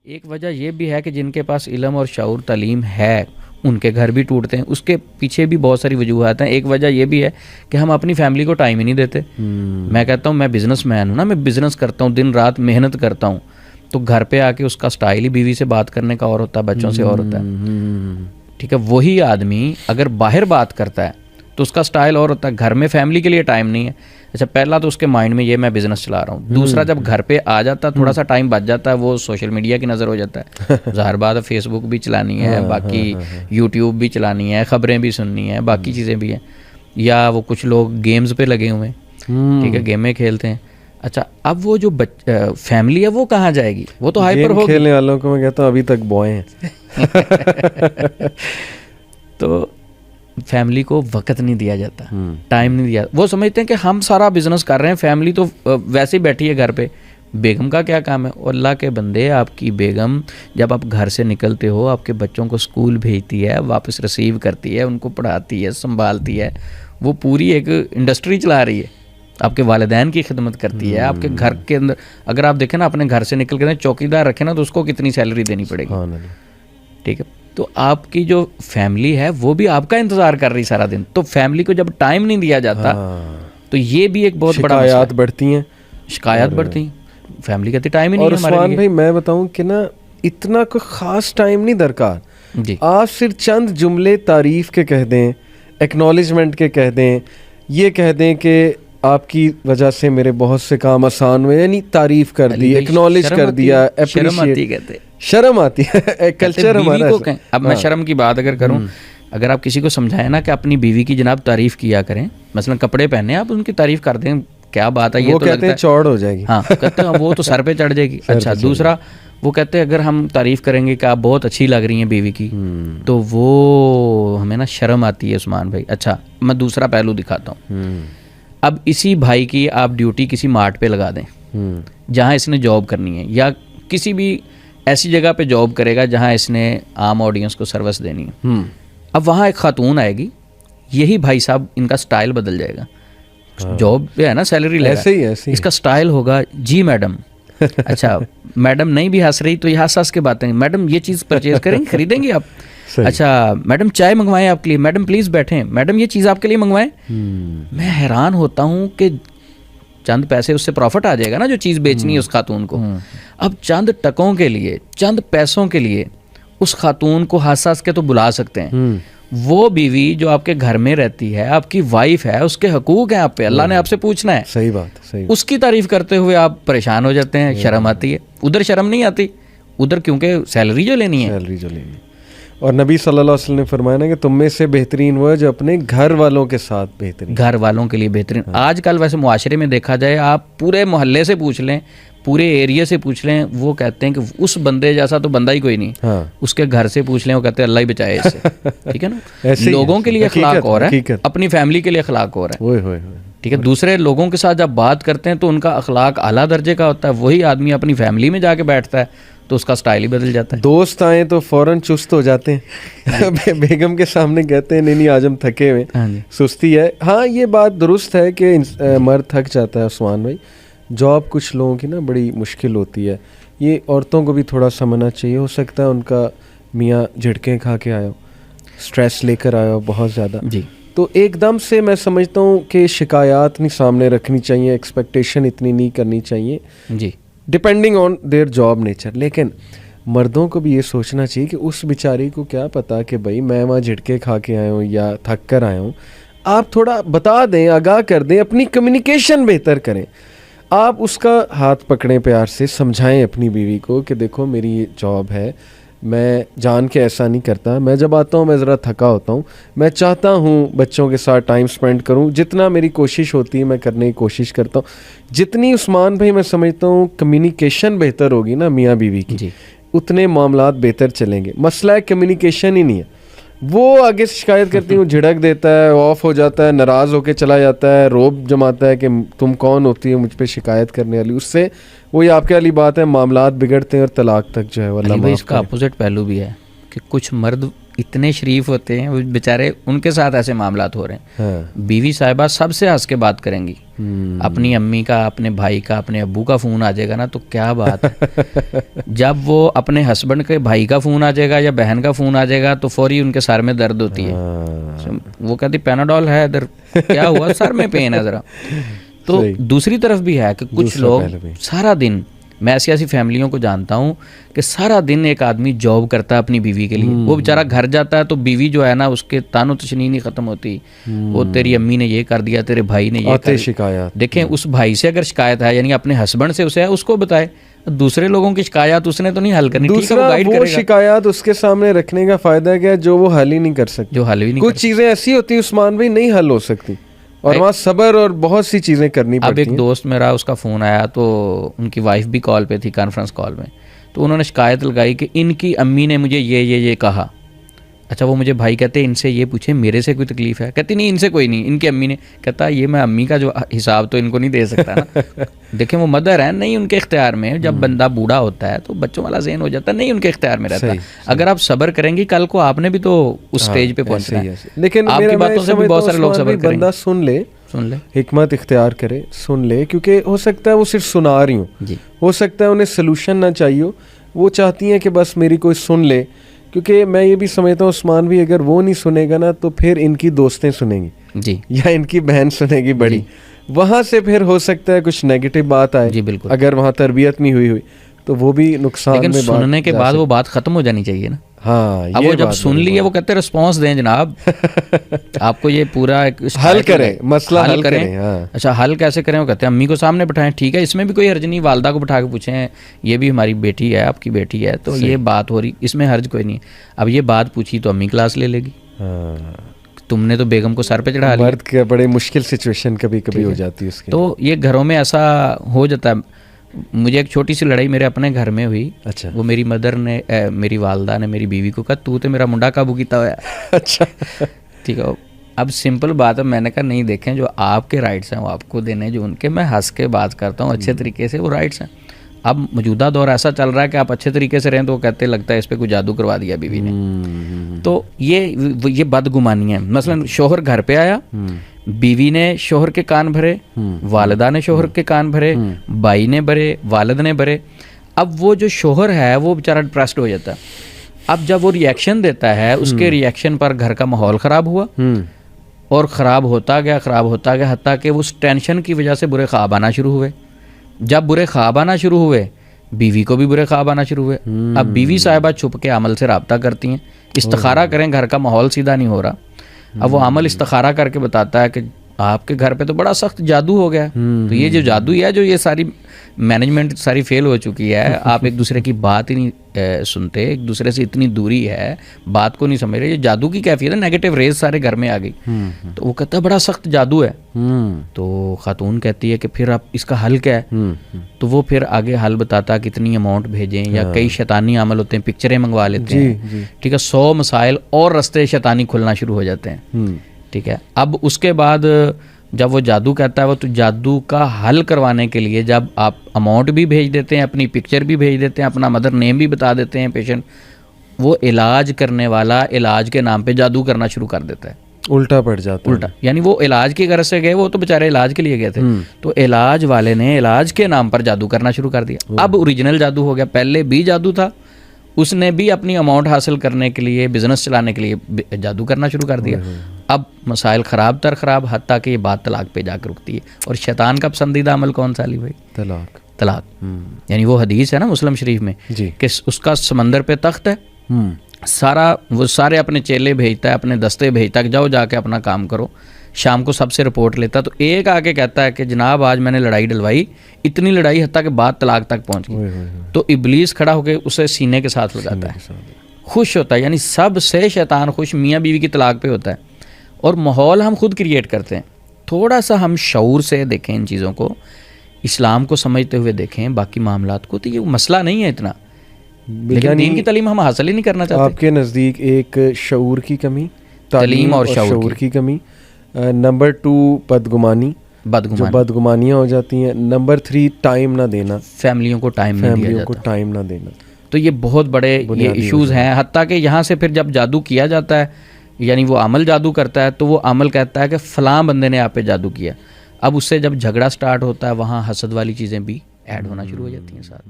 ایک وجہ یہ بھی ہے کہ جن کے پاس علم اور شعور تعلیم ہے ان کے گھر بھی ٹوٹتے ہیں. اس کے پیچھے بھی بہت ساری وجوہات ہیں. ایک وجہ یہ بھی ہے کہ ہم اپنی فیملی کو ٹائم ہی نہیں دیتے. میں کہتا ہوں میں بزنس مین ہوں نا, میں بزنس کرتا ہوں, دن رات محنت کرتا ہوں, تو گھر پہ آ کے اس کا سٹائل ہی بیوی سے بات کرنے کا اور ہوتا ہے, بچوں سے اور ہوتا ہے. ٹھیک ہے, وہی آدمی اگر باہر بات کرتا ہے تو اس کا سٹائل اور ہوتا ہے. گھر میں فیملی کے لیے ٹائم نہیں ہے. اچھا, پہلا تو اس کے مائنڈ میں یہ میں بزنس چلا رہا ہوں. دوسرا, جب گھر پہ آ جاتا ہے تھوڑا سا ٹائم بچ جاتا ہے, وہ سوشل میڈیا کی نظر ہو جاتا ہے. ظاہر بات ہے فیس بک بھی چلانی ہے, باقی یوٹیوب بھی چلانی ہے, خبریں بھی سننی ہیں, باقی چیزیں بھی ہیں. یا وہ کچھ لوگ گیمز پہ لگے ہوئے ہیں, ٹھیک ہے, گیمیں کھیلتے ہیں. اچھا, اب وہ جو فیملی ہے وہ کہاں جائے گی؟ وہ تو ہائپر ہوگی. کھیلنے والوں کو میں کہتا ہوں ابھی تک بوائے ہیں. تو فیملی کو وقت نہیں دیا جاتا, ٹائم نہیں دیا. وہ سمجھتے ہیں کہ ہم سارا بزنس کر رہے ہیں, فیملی تو ویسے ہی بیٹھی ہے گھر پہ, بیگم کا کیا کام ہے؟ اور اللہ کے بندے, آپ کی بیگم جب آپ گھر سے نکلتے ہو آپ کے بچوں کو اسکول بھیجتی ہے, واپس ریسیو کرتی ہے, ان کو پڑھاتی ہے, سنبھالتی ہے, وہ پوری ایک انڈسٹری چلا رہی ہے. آپ کے والدین کی خدمت کرتی ہے. آپ کے گھر کے اندر اگر آپ دیکھیں نا, اپنے گھر سے نکل کے چوکیدار رکھیں نا, تو اس کو کتنی سیلری دینی پڑے گی. ٹھیک ہے, تو آپ کی جو فیملی ہے وہ بھی آپ کا انتظار کر رہی سارا دن. تو فیملی کو جب ٹائم نہیں دیا جاتا تو یہ بھی ایک بہت بڑا شکایات بڑھتی ہیں, شکایات بڑھتی ہیں. فیملی کہتی ٹائم ہی نہیں ہے ہمارے لیے. اور عثمان بھائی میں بتاؤں کہ نا اتنا کوئی خاص ٹائم نہیں درکار. جی, آپ صرف چند جملے تعریف کے کہہ دیں, ایکنالجمنٹ کے کہہ دیں, یہ کہہ دیں کہ آپ کی وجہ سے میرے بہت سے کام آسان ہوئے, یعنی تعریف کر دی, ایکنالج کر دیا, شرم آتی ہے, کلچر ہمارا. اب میں شرم کی بات اگر کروں, اگر آپ کسی کو سمجھائیں نا کہ اپنی بیوی کی جناب تعریف کیا کریں, مثلا کپڑے پہنے آپ ان کی تعریف کر دیں, کیا بات ہے, یہ تو کہتے ہیں چوڑ ہو جائے گی. ہاں, کہتے ہیں وہ تو سر پہ چڑھ جائے گی. اچھا, دوسرا وہ کہتے ہیں اگر ہم تعریف کریں گے کہ آپ بہت اچھی لگ رہی ہیں بیوی کی, تو وہ ہمیں نا شرم آتی ہے عثمان بھائی. اچھا, میں دوسرا پہلو دکھاتا ہوں. اب اسی بھائی کی آپ ڈیوٹی کسی مارٹ پہ لگا دیں جہاں اس نے جاب کرنی ہے, یا کسی بھی ایسی جگہ پہ جاب کرے گا جہاں اس نے عام آڈینس کو سروس دینی ہے. اب وہاں ایک خاتون آئے گی, یہی بھائی صاحب ان کا سٹائل بدل جائے گا. جاب پہ ہے نا, سیلری لے رہا ہے, اس کا سٹائل ہوگا جی میڈم. اچھا, میڈم نہیں بھی ہنس رہی تو یہ ہنس کے باتیں, میڈم یہ چیز پرچیز کریں گے, خریدیں گے آپ؟ اچھا میڈم چائے منگوائیں آپ کے لیے, میڈم پلیز بیٹھیں, میڈم یہ چیز آپ کے لیے منگوائیں. میں حیران ہوتا ہوں کہ چند پیسے اس سے پروفٹ آ جائے گا نا جو چیز بیچنی ہے اس خاتون کو. اب چند ٹکوں کے لیے, چند پیسوں کے لیے اس خاتون کو ہنس ہنس کے تو بلا سکتے ہیں. وہ بیوی جو آپ کے گھر میں رہتی ہے, آپ کی وائف ہے, اس کے حقوق ہیں آپ پہ, اللہ نے آپ سے پوچھنا ہے. صحیح بات, صحیح. اس کی تعریف کرتے ہوئے آپ پریشان ہو جاتے ہیں, شرم آتی ہے. ادھر شرم نہیں آتی, ادھر کیونکہ سیلری جو لینی ہے. اور نبی صلی اللہ علیہ وسلم نے فرمایا نا کہ تم میں سے بہترین وہ ہے جو اپنے گھر والوں کے ساتھ بہترین, گھر والوں کے لیے بہترین. آج کل ویسے معاشرے میں دیکھا جائے, آپ پورے محلے سے پوچھ لیں, پورے ایریا سے پوچھ لیں, وہ کہتے ہیں کہ اس بندے جیسا تو بندہ ہی کوئی نہیں. اس کے گھر سے پوچھ لیں, وہ کہتے ہیں اللہ ہی بچائے اس سے. ٹھیک ہے نا, لوگوں کے لیے اخلاق اور ہے, اپنی فیملی کے لیے اخلاق اور ہے. ٹھیک ہے, دوسرے لوگوں کے ساتھ جب بات کرتے ہیں تو ان کا اخلاق اعلیٰ درجے کا ہوتا ہے. وہی آدمی اپنی فیملی میں جا کے بیٹھتا ہے تو اس کا سٹائل ہی بدل جاتا ہے. دوست آئیں تو فوراً چست ہو جاتے ہیں, بیگم کے سامنے کہتے ہیں نہیں آج ہم تھکے ہوئے, سستی ہے. ہاں یہ بات درست ہے کہ مرد تھک جاتا ہے عثمان بھائی. جاب کچھ لوگوں کی نا بڑی مشکل ہوتی ہے, یہ عورتوں کو بھی تھوڑا سمجھنا چاہیے. ہو سکتا ہے ان کا میاں جھٹکیں کھا کے آیا ہو, اسٹریس لے کر آیا ہو بہت زیادہ, جی, تو ایک دم سے میں سمجھتا ہوں کہ شکایات نہیں سامنے رکھنی چاہیے, ایکسپیکٹیشن اتنی نہیں کرنی چاہیے, جی, depending on their job nature. لیکن مردوں کو بھی یہ سوچنا چاہیے کہ اس بیچاری کو کیا پتا کہ بھائی میں وہاں جھٹکے کھا کے آیا ہوں یا تھک کر آیا ہوں. آپ تھوڑا بتا دیں, آگاہ کر دیں, اپنی کمیونیکیشن بہتر کریں. آپ اس کا ہاتھ پکڑیں, پیار سے سمجھائیں اپنی بیوی کو کہ دیکھو میری یہ جاب ہے, میں جان کے ایسا نہیں کرتا, میں جب آتا ہوں میں ذرا تھکا ہوتا ہوں, میں چاہتا ہوں بچوں کے ساتھ ٹائم سپینڈ کروں, جتنا میری کوشش ہوتی ہے میں کرنے کی کوشش کرتا ہوں. جتنی عثمان بھائی میں سمجھتا ہوں کمیونیکیشن بہتر ہوگی نا میاں بیوی کی, اتنے معاملات بہتر چلیں گے. مسئلہ ہے کمیونیکیشن ہی نہیں ہے. وہ آگے سے شکایت کرتی ہوں, جھڑک دیتا ہے, آف ہو جاتا ہے, ناراض ہو کے چلا جاتا ہے, روب جماتا ہے کہ تم کون ہوتی ہے مجھ پہ شکایت کرنے والی. اس سے وہی آپ کے والی بات ہے, معاملات بگڑتے ہیں اور طلاق تک جو ہے. واللہ اس کا اپوزٹ پہلو بھی ہے کہ کچھ مرد اتنے شریف ہوتے ہیں وہ بیچارے, ان کے ساتھ ایسے معاملات ہو رہے ہیں. ہاں بیوی صاحبہ سب سے ہنس کے بات کریں گی, اپنی امی کا, اپنے بھائی کا, اپنے ابو کا فون آ جائے گا نا تو کیا بات ہے. جب وہ اپنے ہسبینڈ کے بھائی کا فون آ جائے گا یا بہن کا فون آ جائے گا تو فوری ان کے سر میں درد ہوتی ہے. وہ کہتی پیناڈول ہے ادھر, کیا ہوا, سر میں پین ہے ذرا. تو دوسری طرف بھی ہے کہ کچھ لوگ سارا دن, میں ایسی ایسی فیملیوں کو جانتا ہوں کہ سارا دن ایک آدمی جاب کرتا ہے اپنی بیوی کے لیے, وہ بیچارہ گھر جاتا ہے تو بیوی جو ہے نا اس کے تان و تشنی نہیں ختم ہوتی, وہ تیری امی نے یہ کر دیا, تیرے بھائی نے یہ کر دیا. دیکھیں اس بھائی سے اگر شکایت ہے, یعنی اپنے ہسبینڈ سے اسے ہے, اس کو بتائے. دوسرے لوگوں کی شکایات اس نے تو نہیں حل کرنی. دوسرا وہ شکایات اس کے سامنے رکھنے کا فائدہ کیا, جو وہ حل ہی نہیں کر سکتے, جو حل ہی نہیں. کچھ چیزیں ایسی ہوتی ہیں عثمان بھائی نہیں حل ہو سکتی, اور وہاں صبر اور بہت سی چیزیں کرنی پڑتی ہیں. اب ایک دوست میرا, اس کا فون آیا تو ان کی وائف بھی کال پہ تھی, کانفرنس کال میں, تو انہوں نے شکایت لگائی کہ ان کی امی نے مجھے یہ کہا. اچھا وہ مجھے بھائی کہتے ہیں ان سے یہ پوچھیں میرے سے کوئی تکلیف ہے, کہتی نہیں ان سے کوئی نہیں, ان کی امی نے. کہتا یہ میں امی کا جو حساب تو ان کو نہیں دے سکتا نا. دیکھیں وہ مدر ہیں, نہیں ان کے اختیار میں. جب بندہ بوڑھا ہوتا ہے تو بچوں والا ذہن ہو جاتا ہے, نہیں ان کے اختیار میں رہتا. اگر آپ صبر کریں گی کل کو آپ نے بھی تو اس سٹیج پہ پہنچنا ہے. لیکن آپ کی باتوں سے بھی بہت سارے لوگ صبر کریں. بندہ سن لے, حکمت اختیار کرے, سن لے, کیونکہ ہو سکتا ہے وہ صرف سنا رہی ہوں, ہو سکتا ہے انہیں سلوشن نہ چاہیے ہو, وہ چاہتی ہیں کہ بس میری کوئی سن لے. کیونکہ میں یہ بھی سمجھتا ہوں عثمان بھی, اگر وہ نہیں سنے گا نا تو پھر ان کی دوستیں سنیں گی جی, یا ان کی بہن سنے گی بڑی, وہاں سے پھر ہو سکتا ہے کچھ نیگیٹو بات آئے. جی بالکل, اگر وہاں تربیت نہیں ہوئی تو وہ بھی نقصان. لیکن سننے کے بعد وہ بات ختم ہو جانی چاہیے نا. ہاں اب وہ جب سن لی ہے وہ کہتے ہیں رسپانس دیں جناب, آپ کو یہ پورا حل کریں, مسئلہ حل کریں. اچھا حل کیسے کریں, وہ کہتے ہیں امی کو سامنے بٹھائیں, ٹھیک ہے اس میں بھی کوئی حرج نہیں, والدہ کو بٹھا کے پوچھیں یہ بھی ہماری بیٹی ہے, آپ کی بیٹی ہے, تو یہ بات ہو رہی, اس میں حرج کوئی نہیں ہے. اب یہ بات پوچھی تو امی کلاس لے لے گی, تم نے تو بیگم کو سر پہ چڑھا لیا. مرد کے بڑے مشکل سچویشن کبھی کبھی ہو جاتی ہے اس کی. تو یہ گھروں میں ایسا ہو جاتا ہے. مجھے ایک چھوٹی سی لڑائی میرے اپنے گھر میں ہوئی. اچھا, وہ میری مدر نے, میری والدہ نے میری بیوی کو کہا تو تے میرا منڈا قابو کیتا ہوا ہے. اچھا ٹھیک ہے, اب سمپل بات ہے, میں نے کہا نہیں دیکھیں جو آپ کے رائٹس ہیں وہ آپ کو دینے, جو ان کے, میں ہنس کے بات کرتا ہوں اچھے طریقے سے, وہ رائٹس ہیں. اب موجودہ دور ایسا چل رہا ہے کہ آپ اچھے طریقے سے رہیں تو وہ کہتے لگتا ہے اس پہ کوئی جادو کروا دیا بیوی نے. تو یہ بدگمانی ہے. مثلا شوہر گھر پہ آیا, بیوی نے شوہر کے کان بھرے, والدہ نے شوہر کے کان بھرے, بھائی نے بھرے, والد نے بھرے. اب وہ جو شوہر ہے وہ بیچارہ ڈپریسڈ ہو جاتا ہے. اب جب وہ ریئیکشن دیتا ہے, اس کے ریئیکشن پر گھر کا ماحول خراب ہوا, اور خراب ہوتا گیا, حتیٰ کہ اس ٹینشن کی وجہ سے برے خواب آنا شروع ہوئے. جب برے خواب آنا شروع ہوئے, بیوی کو بھی برے خواب آنا شروع ہوئے. اب بیوی صاحبہ چھپ کے عمل سے رابطہ کرتی ہیں, استخارہ کریں, گھر کا ماحول سیدھا نہیں ہو رہا. اب وہ عمل استخارہ کر کے بتاتا ہے کہ آپ کے گھر پہ تو بڑا سخت جادو ہو گیا. تو یہ جو جادو ہے, جو یہ ساری مینجمنٹ ساری فیل ہو چکی ہے, آپ ایک دوسرے کی بات ہی نہیں سنتے, ایک دوسرے سے اتنی دوری ہے, بات کو نہیں سمجھ رہے, یہ جادو کی کیفیت ہے, نیگیٹو ریز سارے گھر میں آ گئی. تو وہ کہتا ہے بڑا سخت جادو ہے. تو خاتون کہتی ہے کہ پھر آپ اس کا حل کیا ہے. تو وہ پھر آگے حل بتاتا ہے کتنی اماؤنٹ بھیجیں, یا کئی شیطانی عمل ہوتے ہیں, پکچریں منگوا لیتے ہیں, ٹھیک ہے, 100 مسائل اور رستے شیطانی کھلنا شروع ہو جاتے ہیں. ٹھیک ہے, اب اس کے بعد جب وہ جادو کہتا ہے, وہ تو جادو کا حل کروانے کے لیے جب آپ اماؤنٹ بھی بھیج دیتے ہیں, اپنی پکچر بھی بھیج دیتے ہیں, اپنا مدر نیم بھی بتا دیتے ہیں پیشنٹ, وہ علاج کرنے والا علاج کے نام پہ جادو کرنا شروع کر دیتا ہے. الٹا پڑ جاتا ہے. الٹا یعنی وہ علاج کی غرض سے گئے, وہ تو بیچارے علاج کے لیے گئے تھے, تو علاج والے نے علاج کے نام پر جادو کرنا شروع کر دیا. اب اوریجنل جادو ہو گیا, پہلے بھی جادو تھا, اس نے بھی اپنی اماؤنٹ حاصل کرنے کے لیے, بزنس چلانے کے لیے جادو کرنا شروع کر دیا. اب مسائل خراب تر خراب, حتیٰ کہ یہ بات طلاق پہ جا کر رکتی ہے. اور شیطان کا پسندیدہ عمل کون سا علی بھائی؟ طلاق. یعنی وہ حدیث ہے نا مسلم شریف میں کہ اس کا سمندر پہ تخت ہے, وہ سارے اپنے چیلے بھیجتا ہے, اپنے دستے بھیجتا ہے, جاؤ جا کے اپنا کام کرو. شام کو سب سے رپورٹ لیتا, تو ایک آ کے کہتا ہے کہ جناب آج میں نے لڑائی ڈلوائی, اتنی لڑائی حتیٰ کہ بات طلاق تک پہنچ گئی. تو ابلیس کھڑا ہو کے اسے سینے کے ساتھ لگاتا ہے, خوش ہوتا ہے. یعنی سب سے شیطان خوش میاں بیوی کی طلاق پہ ہوتا ہے. اور ماحول ہم خود کریٹ کرتے ہیں. تھوڑا سا ہم شعور سے دیکھیں ان چیزوں کو, اسلام کو سمجھتے ہوئے دیکھیں باقی معاملات کو, تو یہ مسئلہ نہیں ہے اتنا, لیکن دین کی تعلیم ہم حاصل ہی نہیں کرنا چاہتے. آپ کے نزدیک ایک شعور کی کمی, تعلیم اور شعور کی کمی. نمبر 2 بدگمانی, جو بدگمانیاں ہو جاتی ہیں. نمبر 3 ٹائم نہ دینا, فیملیوں کو ٹائم نہ دینا. تو تو یہ بہت بڑے یہ ایشوز ہیں. حتیٰ کہ یہاں سے پھر جب جادو کیا جاتا ہے یعنی وہ عمل جادو کرتا ہے تو وہ عمل کہتا ہے کہ فلاں بندے نے آپ پہ جادو کیا. اب اس سے جب جھگڑا سٹارٹ ہوتا ہے وہاں حسد والی چیزیں بھی ایڈ ہونا شروع ہو جاتی ہیں ساتھ.